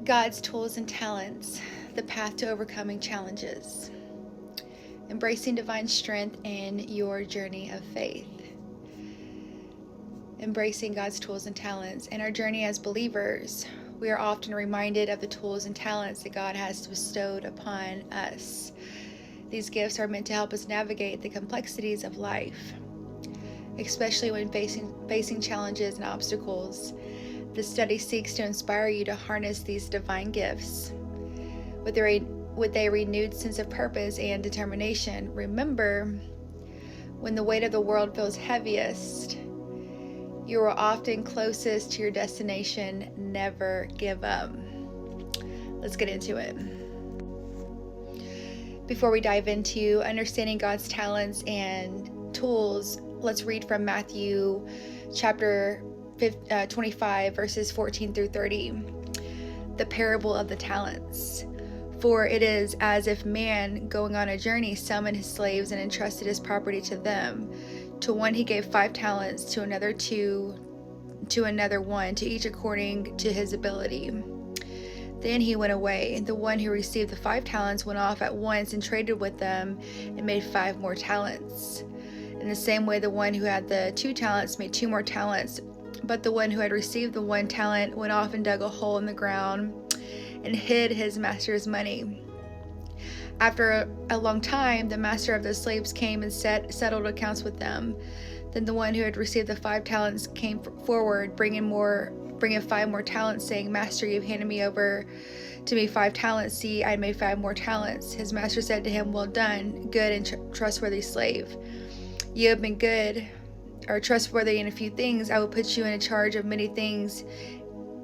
God's tools and talents, the path to overcoming challenges. Embracing divine strength in your journey of faith. Embracing God's tools and talents. In our journey as believers, we are often reminded of the tools and talents that God has bestowed upon us. These gifts are meant to help us navigate the complexities of life, especially when facing challenges and obstacles. The study seeks to inspire you to harness these divine gifts with a renewed sense of purpose and determination. Remember, when the weight of the world feels heaviest, you are often closest to your destination. Never give up. Let's get into it. Before we dive into understanding God's talents and tools, let's read from Matthew chapter 25, verses 14 through 30. The parable of the talents. For it is as if man, going on a journey, summoned his slaves and entrusted his property to them. To one he gave 5 talents, to another 2, to another 1, to each according to his ability. Then he went away. The one who received the 5 talents went off at once and traded with them and made 5 more talents. In the same way, the one who had the 2 talents made 2 more talents. But the one who had received the 1 talent went off and dug a hole in the ground and hid his master's money. After a long time, the master of the slaves came and settled accounts with them. Then the one who had received the 5 talents came forward, bringing 5 more talents, saying, Master, you've handed me over to me 5 talents. See, I made 5 more talents. His master said to him, Well done, good and trustworthy slave. You have been good or trustworthy in a few things. I will put you in charge of many things.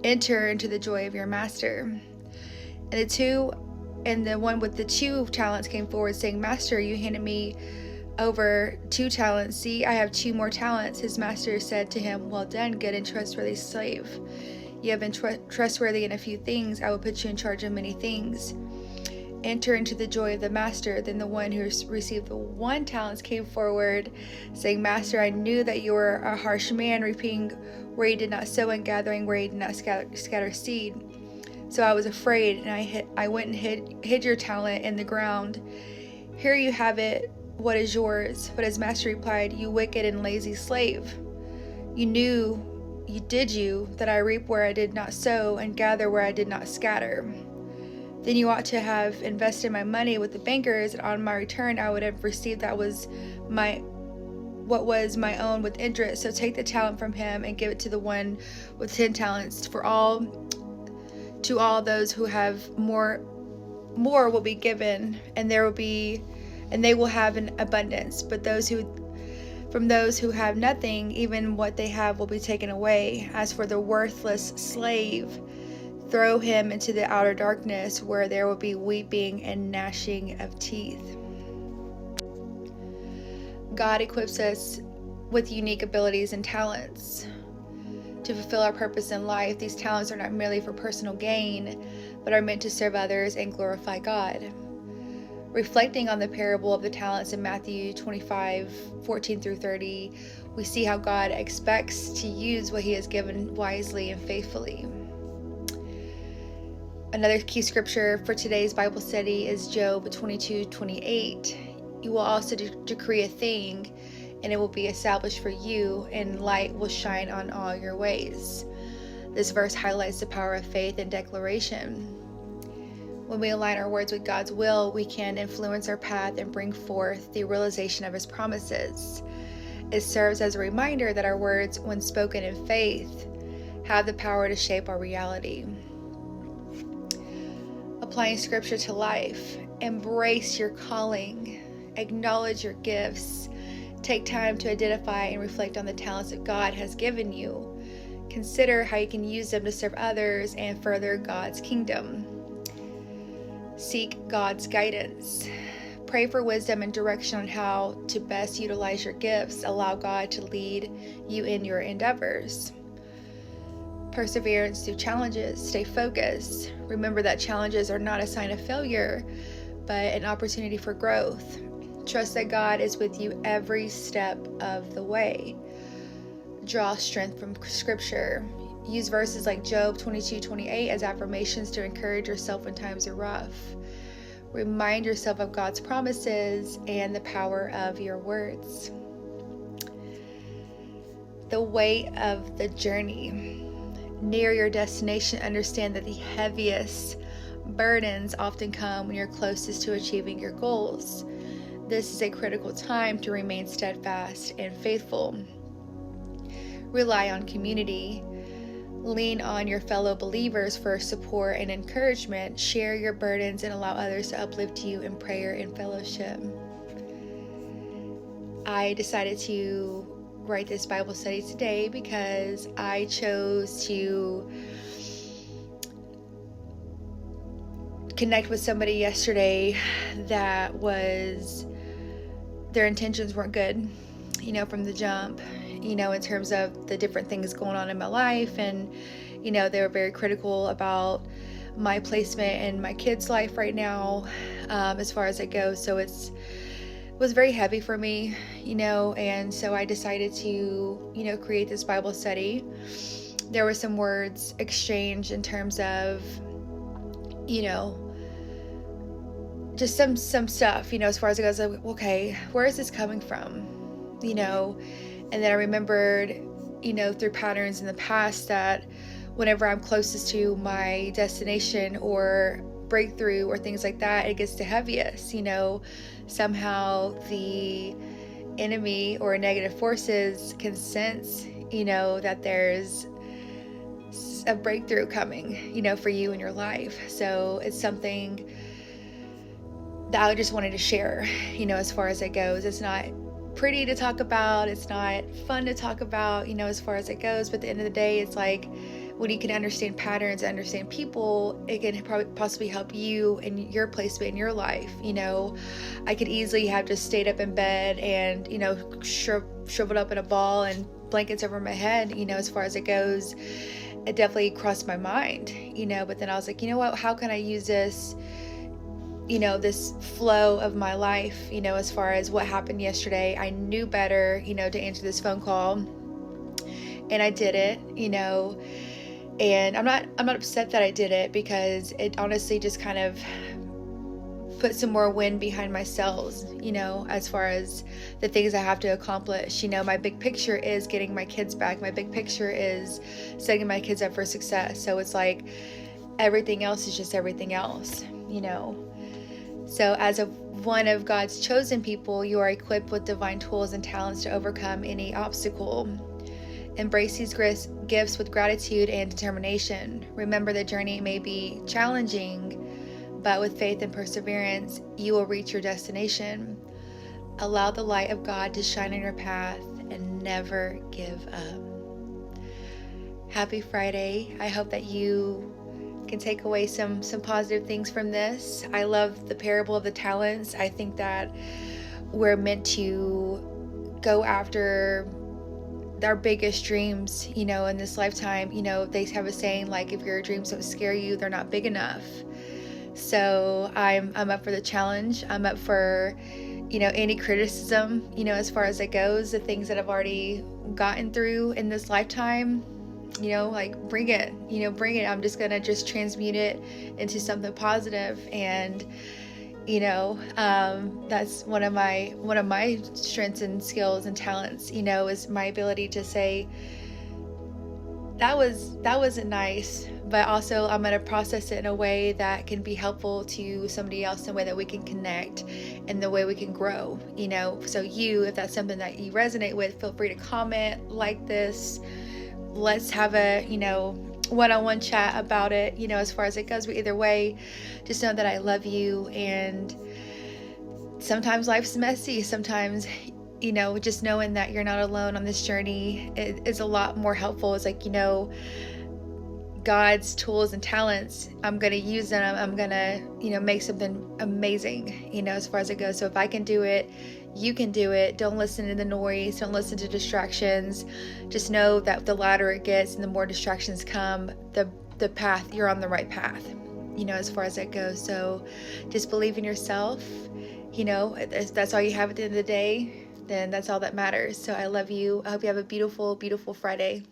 Enter into the joy of your master. And the one with the 2 talents came forward, saying, Master, you handed me over 2 talents. See, I have 2 more talents. His master said to him, Well done, good and trustworthy slave. You have been trustworthy in a few things. I will put you in charge of many things. Enter into the joy of the master. Then the one who received the 1 talent came forward, saying, Master, I knew that you were a harsh man, reaping where you did not sow and gathering where you did not scatter seed. So I was afraid, and I went and hid your talent in the ground. Here you have it. What is yours? But his master replied, You wicked and lazy slave. You knew, that I reap where I did not sow and gather where I did not scatter. Then you ought to have invested my money with the bankers, and on my return I would have received what was my own with interest. So take the talent from him and give it to the one with 10 talents. To all those who have more will be given, and they will have an abundance. But from those who have nothing, even what they have will be taken away. As for the worthless slave, throw him into the outer darkness, where there will be weeping and gnashing of teeth. God equips us with unique abilities and talents to fulfill our purpose in life. These talents are not merely for personal gain, but are meant to serve others and glorify God. Reflecting on the parable of the talents in Matthew 25, 14 through 30, we see how God expects to use what he has given wisely and faithfully. Another key scripture for today's Bible study is Job 22:28. You will also decree a thing, and it will be established for you, and light will shine on all your ways. This verse highlights the power of faith and declaration. When we align our words with God's will, we can influence our path and bring forth the realization of his promises. It serves as a reminder that our words, when spoken in faith, have the power to shape our reality. Applying scripture to life. Embrace your calling. Acknowledge your gifts. Take time to identify and reflect on the talents that God has given you. Consider how you can use them to serve others and further God's kingdom. Seek God's guidance. Pray for wisdom and direction on how to best utilize your gifts. Allow God to lead you in your endeavors. Perseverance through challenges. Stay focused. Remember that challenges are not a sign of failure, but an opportunity for growth. Trust that God is with you every step of the way. Draw strength from scripture. use verses like Job 22:28 as affirmations to encourage yourself when times are rough. Remind yourself of God's promises and the power of your words. The weight of the journey. Near your destination, understand that the heaviest burdens often come when you're closest to achieving your goals. This is a critical time to remain steadfast and faithful. Rely on community. Lean on your fellow believers for support and encouragement. Share your burdens and allow others to uplift you in prayer and fellowship. I decided to write this Bible study today because I chose to connect with somebody yesterday that their intentions weren't good, from the jump, in terms of the different things going on in my life. And, they were very critical about my placement in my kid's life right now, as far as it goes. So it was very heavy for me, and so I decided to, create this Bible study. There were some words exchanged in terms of, just some stuff, as far as it goes, like, okay, where is this coming from? And then I remembered, through patterns in the past that whenever I'm closest to my destination or breakthrough or things like that, it gets the heaviest. Somehow the enemy or negative forces can sense, that there's a breakthrough coming, for you in your life. So it's something that I just wanted to share, as far as it goes. It's not pretty to talk about, it's not fun to talk about, as far as it goes, but at the end of the day, it's like when you can understand patterns, understand people, it can probably possibly help you in your placement in your life. I could easily have just stayed up in bed and, shriveled up in a ball and blankets over my head, as far as it goes. It definitely crossed my mind, but then I was like, what, how can I use this, this flow of my life, as far as what happened yesterday. I knew better, to answer this phone call, and I did it, and I'm not upset that I did it, because it honestly just kind of put some more wind behind my sails, as far as the things I have to accomplish. My big picture is getting my kids back. My big picture is setting my kids up for success. So it's like everything else is just everything else, So as one of God's chosen people, you are equipped with divine tools and talents to overcome any obstacle. Embrace these gifts with gratitude and determination. Remember, the journey may be challenging, but with faith and perseverance, you will reach your destination. Allow the light of God to shine on your path and never give up. Happy Friday. I hope that you can take away some positive things from this. I love the parable of the talents. I think that we're meant to go after our biggest dreams, in this lifetime. They have a saying, like, if your dreams don't scare you, they're not big enough. So I'm up for the challenge. I'm up for, any criticism, as far as it goes, the things that I've already gotten through in this lifetime. Like, bring it. I'm just gonna transmute it into something positive. And that's one of my strengths and skills and talents, is my ability to say, that wasn't nice, but also I'm going to process it in a way that can be helpful to somebody else, in a way that we can connect and the way we can grow, So if that's something that you resonate with, feel free to comment, like this. Let's have a, one-on-one chat about it, as far as it goes. But either way, just know that I love you. And sometimes life's messy. Sometimes, just knowing that you're not alone on this journey is a lot more helpful. It's like, God's tools and talents, I'm going to use them. I'm going to, make something amazing, as far as it goes. So if I can do it, you can do it. Don't listen to the noise. Don't listen to distractions. Just know that the louder it gets and the more distractions come, the path, you're on the right path, as far as it goes. So just believe in yourself. If that's all you have at the end of the day, then that's all that matters. So I love you. I hope you have a beautiful, beautiful Friday.